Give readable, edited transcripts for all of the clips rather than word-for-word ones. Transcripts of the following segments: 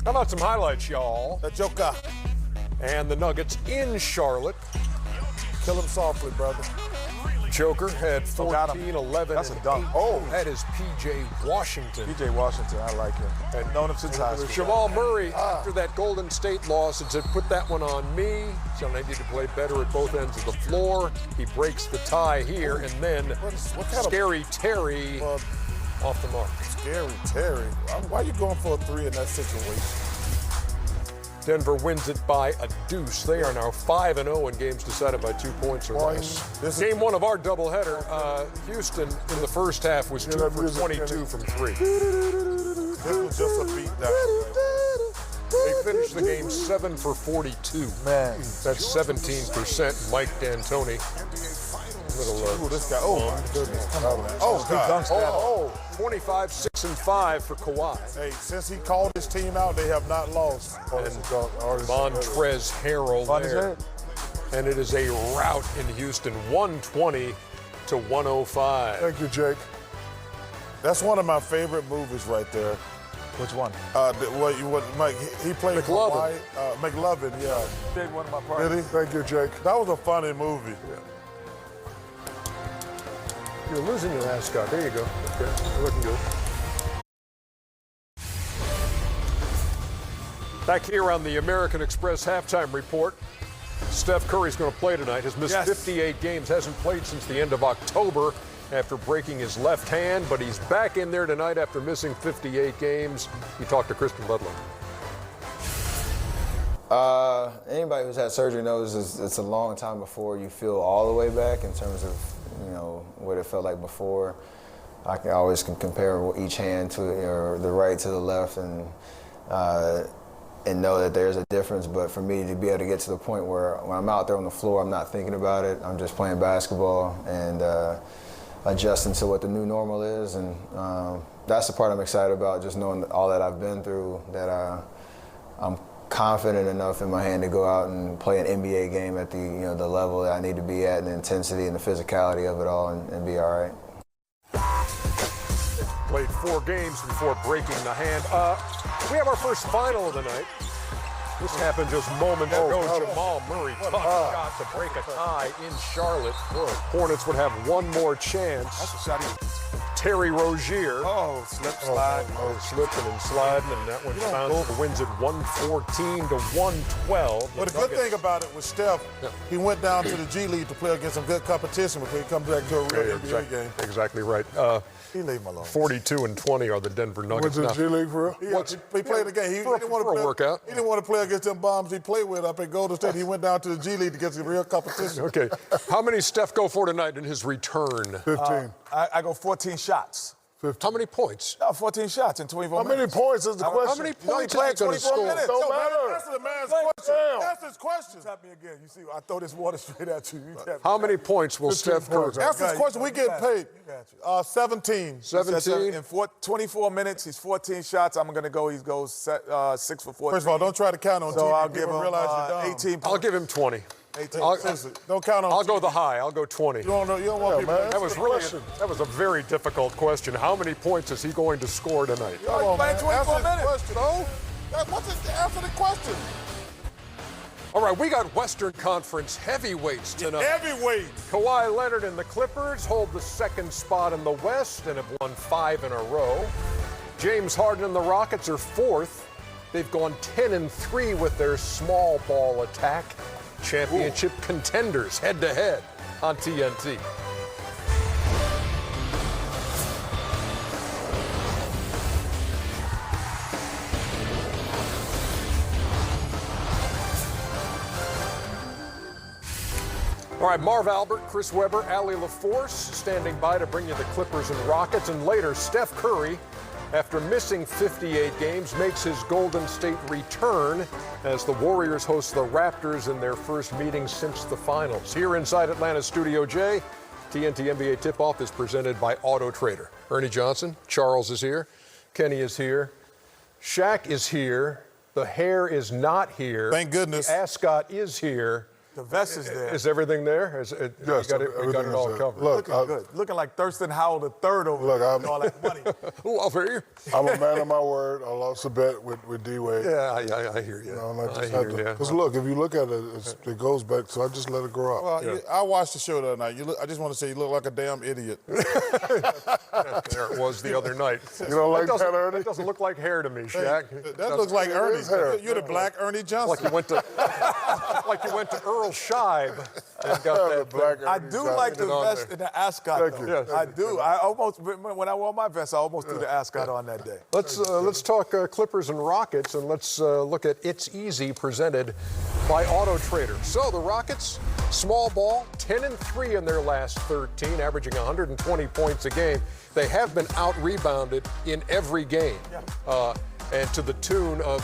How about some highlights, y'all? The Joker. And the Nuggets in Charlotte. Kill him softly, brother. Joker had 14, 11, That's a and dunk. 8. Oh. That is P.J. Washington. P.J. Washington, I like him. And known him since high school. Jamal Murray, after that Golden State loss, had said, put that one on me. So I need to play better at both ends of the floor. He breaks the tie here, and then what kind Scary Terry off the mark. Scary Terry. Why are you going for a three in that situation? Denver wins it by a deuce. They are now 5-0 in games decided by 2 points or less. Game one of our doubleheader. Houston in the first half was 2 for 22 from 3. This was just a beatdown. They finished the game 7 for 42. Man. That's 17%. Mike D'Antoni. This guy. Oh, my goodness. Come on, man. Oh, God. 25, 6, and 5 for Kawhi. Hey, since he called his team out, they have not lost. And Montrezl Harrell there. And it is a rout in Houston, 120 to 105. Thank you, Jake. That's one of my favorite movies right there. Which one? Mike, he played McLovin. McLovin, yeah. Did one of my partners. Did he? Thank you, Jake. That was a funny movie. Yeah. You're losing your ascot. There you go. Okay. You're looking good. Back here on the American Express halftime report. Steph Curry's going to play tonight. Has missed 58 games. Hasn't played since the end of October after breaking his left hand. But he's back in there tonight after missing 58 games. He talked to Kristen Ludlow. Anybody who's had surgery knows it's a long time before you feel all the way back in terms of, you know, what it felt like before. I can always compare each hand to the right to the left and know that there's a difference. But for me to be able to get to the point where when I'm out there on the floor, I'm not thinking about it. I'm just playing basketball and adjusting to what the new normal is. And that's the part I'm excited about, just knowing all that I've been through, that I'm confident enough in my hand to go out and play an NBA game at the the level that I need to be at, and the intensity and the physicality of it all, and be all right. Played 4 games before breaking the hand. We have our first final of the night. This happened just moments ago. Jamal Murray tough shot to break a tie in Charlotte. Hornets would have one more chance. That's a shot. Terry Rozier. Slide. Slipping and sliding, and that one bounced. Wins it 114 to 112. But the good thing about it was Steph, he went down to the G League to play against some good competition before he comes back to a real NBA game. Exactly right. He leave him alone. 42 and 20 are the Denver Nuggets. Went to the G League for real? He played the game. He didn't want to play. Workout. He didn't want to play against them bombs he played with up at Golden State. He went down to the G League to get some real competition. Okay. How many Steph go for tonight in his return? 15. I go 14 shots. 15. How many points? 14 shots in 24 minutes. How many points is the question? How many points played is he going to 24 score? minutes. Don't matter. Answer the man's question. That's his question. Tap me again. You see, I throw this water straight at you. How many points will Steph Curry? That's his question. We get paid. 17. 17? In 24 minutes, he's 14 shots. I'm going to go, he goes 6 for 14. First of all, don't try to count on So TV. I'll give him realize you're dumb. 18 points. I'll give him 20. 18. Don't count on I'll TV. go the high. I'll go 20. You don't want people to That was a very difficult question. How many points is he going to score tonight? Come on, man. Playing 24 Answer the minutes. question. Answer the question. All right, we got Western Conference heavyweights tonight. Heavyweight. Kawhi Leonard and the Clippers hold the second spot in the West and have won 5 in a row. James Harden and the Rockets are 4th. They've gone 10-3 with their small ball attack. Championship contenders head-to-head on TNT. All right, Marv Albert, Chris Webber, Allie LaForce standing by to bring you the Clippers and Rockets. And later, Steph Curry, after missing 58 games, makes his Golden State return as the Warriors host the Raptors in their first meeting since the finals. Here inside Atlanta Studio J, TNT NBA Tip-Off is presented by Auto Trader. Ernie Johnson, Charles is here, Kenny is here, Shaq is here, the hair is not here. Thank goodness. The ascot is here. The vest is there. Is everything there? Yes, we got it all covered. Look, Looking good. Looking like Thurston Howell III over Look, there with all that money. Oh, I'll hear you. I'm a man of my word. I lost a bet with D-Wade. Yeah, I hear you. Because look, if you look at it, it goes back, so I just let it grow up. Well, I watched the show the other night. I just want to say you look like a damn idiot. There it was the other night. You don't like that, Ernie? That doesn't look like hair to me, Shaq. That looks like Ernie. hair. You're the black Ernie Johnson. Like you went to Earl Scheib and got that Black I Ernie do Johnson. like the vest and the ascot, Thank though. you. Yes. I do. When I wore my vest, I almost threw the ascot on that day. Let's talk Clippers and Rockets, and let's look at It's Easy presented by Auto Trader. So the Rockets, small ball, 10-3 in their last 13, averaging 120 points a game. They have been out-rebounded in every game, and to the tune of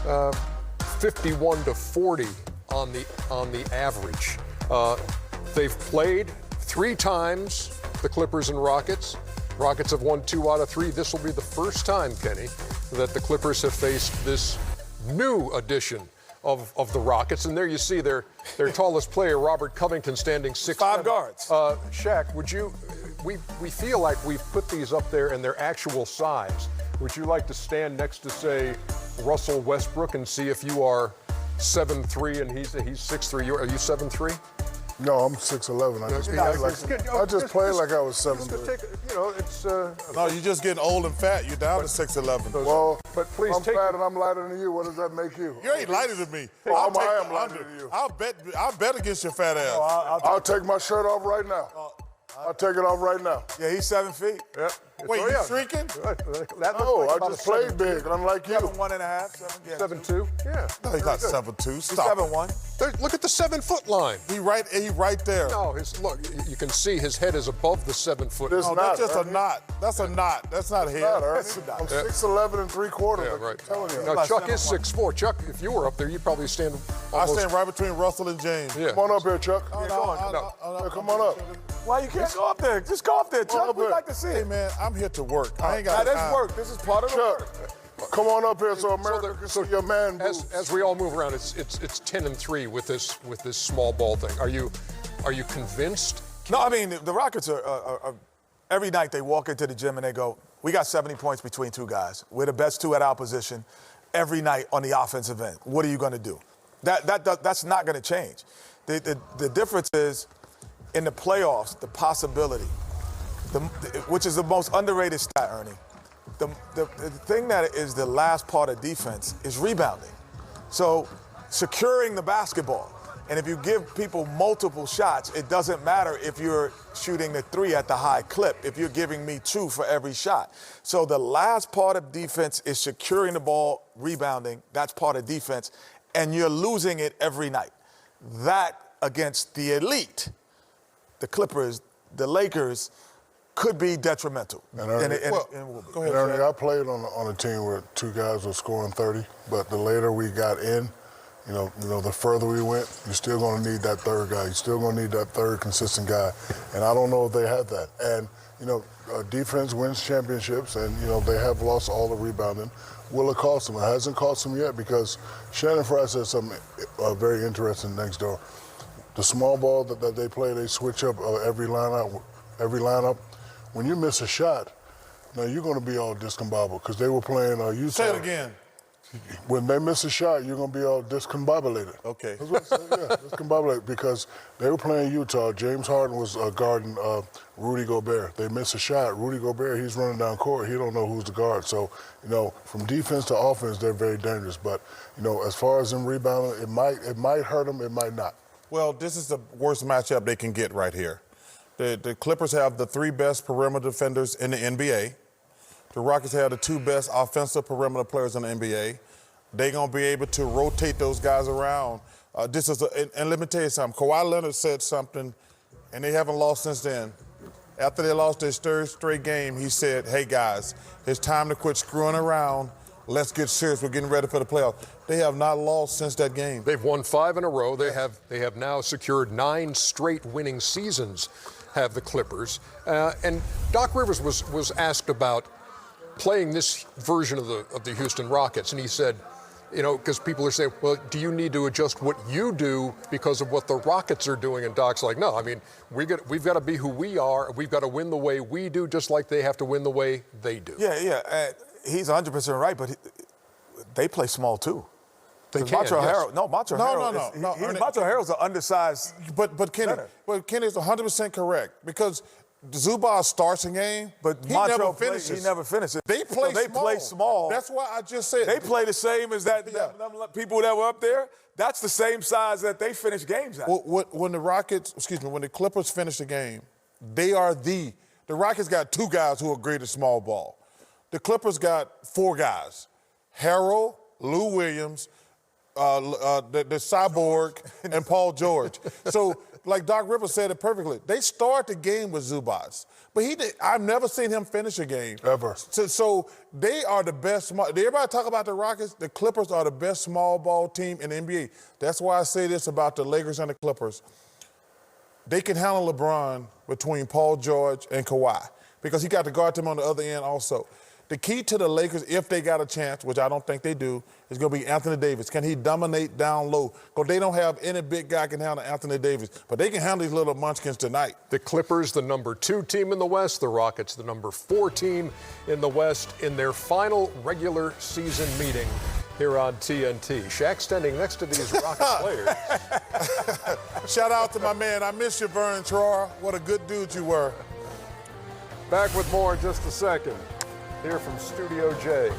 51-40 on the average. They've played 3 times, the Clippers and Rockets. Rockets have won 2 out of 3. This will be the first time, Kenny, that the Clippers have faced this new edition of the Rockets. And there you see their tallest player, Robert Covington, standing 6'5". 5 guards. Shaq, would you? We feel like we've put these up there in their actual size. Would you like to stand next to, say, Russell Westbrook and see if you are 7'3" and he's 6'3"? Are you 7'3"? No, I'm 6'11". I just played like I was 7'3". It's. No, you're just getting old and fat. You're down to 6'11". Well, But please I'm take- fat and I'm lighter than you. What does that make you? You ain't lighter than me. I take am the lighter under. than you. I'll bet against your fat ass. I'll take my shirt off right now. I'll take it off right now. Yeah, he's 7 feet. Yep. Wait, you shrinking? No, I just played big, unlike you. 7'1.5". 7, yeah. 7'2". Yeah. No, he's not 7'2". Stop. 7'1". Look at the 7-foot line. He right there. No, look. You can see his head is above the 7-foot. This No, not, that's just Ernie. a knot. That's a knot. That's not hair. Not, Ernie. I'm 6'11" and 3/4. Yeah, I'm right. telling you. Now, Chuck is 6'4". Chuck, if you were up there, you'd probably stand I almost. stand right between Russell and James. Yeah. Come on up here, Chuck. No. Yeah, come on up. Why you can't go up there? Just go up there, Chuck. up We'd here. like to see Hey, it. man, I'm here to work. I ain't got That's time. work. This is part of the work. Chuck, come on up here so America can see your man boobs. As we all move around, it's 10-3 with this small ball thing. Are you convinced? No, I mean, the Rockets are every night they walk into the gym and they go, we got 70 points between 2 guys. We're the best 2 at our position every night on the offensive end. What are you going to do? That's not going to change. The difference is in the playoffs, the possibility, which is the most underrated stat, Ernie. The thing that is the last part of defense is rebounding. So securing the basketball. And if you give people multiple shots, it doesn't matter if you're shooting the 3 at the high clip, if you're giving me 2 for every shot. So the last part of defense is securing the ball, rebounding. That's part of defense. And you're losing it every night. That against the elite, the Clippers, the Lakers, could be detrimental. And Ernie, Go ahead, Ernie, Chad. I played on a team where 2 guys were scoring 30, but the later we got in, you know, the further we went, you're still going to need that 3rd guy. You're still going to need that 3rd consistent guy. And I don't know if they have that. And, defense wins championships, and, they have lost all the rebounding. Will it cost them? It hasn't cost them yet because Shannon Fry said something very interesting next door. The small ball that they play, they switch up every lineup. When you miss a shot, now you're going to be all discombobulated because they were playing Utah. Say it again. When they miss a shot, you're going to be all discombobulated. Okay. That's what I said, yeah, discombobulated because they were playing Utah. James Harden was guarding Rudy Gobert. They miss a shot. Rudy Gobert, he's running down court. He don't know who's the guard. So, from defense to offense, they're very dangerous. But, as far as them rebounding, it might hurt them, it might not. Well, this is the worst matchup they can get right here. The Clippers have the 3 best perimeter defenders in the NBA. The Rockets have the 2 best offensive perimeter players in the NBA. They're going to be able to rotate those guys around. And let me tell you something. Kawhi Leonard said something, and they haven't lost since then. After they lost their 3rd straight game, he said, hey, guys, it's time to quit screwing around. Let's get serious. We're getting ready for the playoffs. They have not lost since that game. They've won 5 in a row. They have now secured 9 straight winning seasons, have the Clippers. And Doc Rivers was asked about playing this version of the Houston Rockets, and he said, You know, because people are saying, well, do you need to adjust what you do because of what the Rockets are doing? And Doc's like, no, I mean, we've got to be who we are. We've got to win the way we do, just like they have to win the way they do. Yeah. He's 100% right, but they play small too. They can. Macho Yes. Harrell, no, Macho Harrell. No. Macho Harrell's an undersized. But Kenny, center. Kenny's 100% correct because Zubac starts a game, But he Macho never finishes. He never finishes. They play So they small. play small. That's why I just said They play the same as that. Yeah. Them people that were up there. That's the same size that they finish games at. When the Clippers finish the game, they are the Rockets got 2 guys who are great at small ball. The Clippers got 4 guys: Harrell, Lou Williams, the Cyborg, and Paul George. So, like Doc Rivers said it perfectly, they start the game with Zubac, but I've never seen him finish a game Ever. So they are the best. Everybody talk about the Rockets. The Clippers are the best small ball team in the NBA. That's why I say this about the Lakers and the Clippers. They can handle LeBron between Paul George and Kawhi because he got to guard them on the other end also. The key to the Lakers, if they got a chance, which I don't think they do, is going to be Anthony Davis. Can he dominate down low? Because they don't have any big guy can handle Anthony Davis. But they can handle these little munchkins tonight. The Clippers, the number 2 team in the West. The Rockets, the number 4 team in the West in their final regular season meeting here on TNT. Shaq standing next to these Rockets players. Shout out to my man. I miss you, Vern Troyer. What a good dude you were. Back with more in just a second. Here from Studio J.